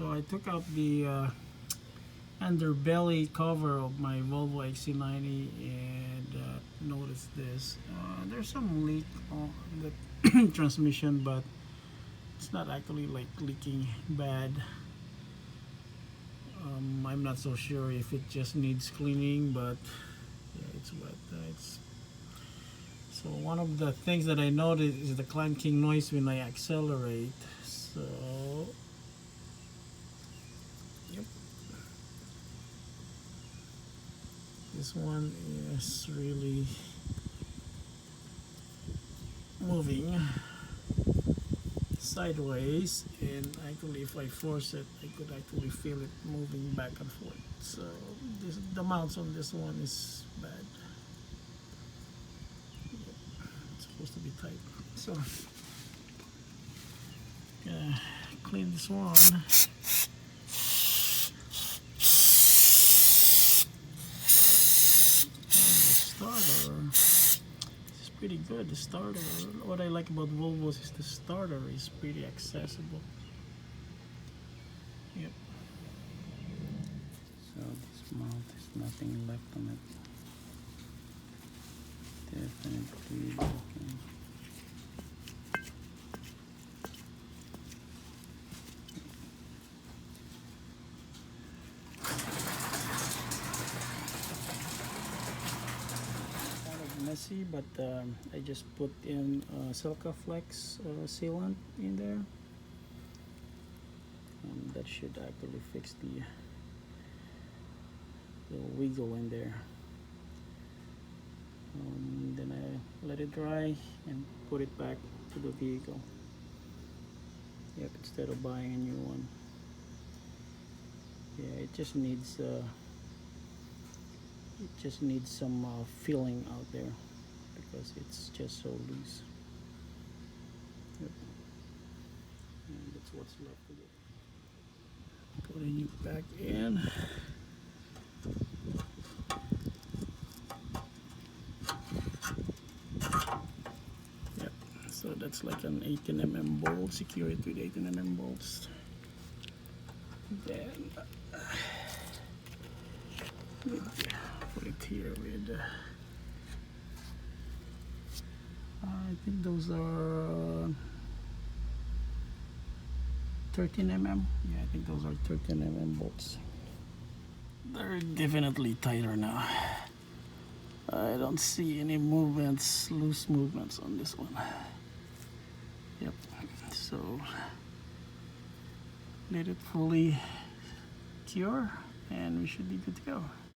So I took out the underbelly cover of my Volvo XC90 and noticed this. There's some leak on the transmission, but it's not actually like leaking bad. I'm not so sure if it just needs cleaning, but yeah, it's wet. So one of the things that I noticed is the clunking noise when I accelerate. So yep, this one is really moving sideways, and actually if I force it I could actually feel it moving back and forth. So the mounts on this one is bad. It's supposed to be tight. So clean this one. Starter is pretty good. The starter, what I like about Volvos is the starter is pretty accessible. Yep. So this mount is nothing left on it. Definitely working. Messy, but I just put in Silka Flex sealant in there. That should actually fix the wiggle in there. Then I let it dry and put it back to the vehicle. Yep, instead of buying a new one. Yeah, it just needs some filling out there because it's just so loose. Yep. And that's what's left of it. Putting it back in. Yep. So that's like an 18mm bolt. Secure it with 18mm bolts. Then put it here with I think those are 13mm. Yeah, I think those are 13mm bolts. They're definitely tighter now. I don't see any movements, loose movements on this one. Yep. So let it fully cure and we should be good to go.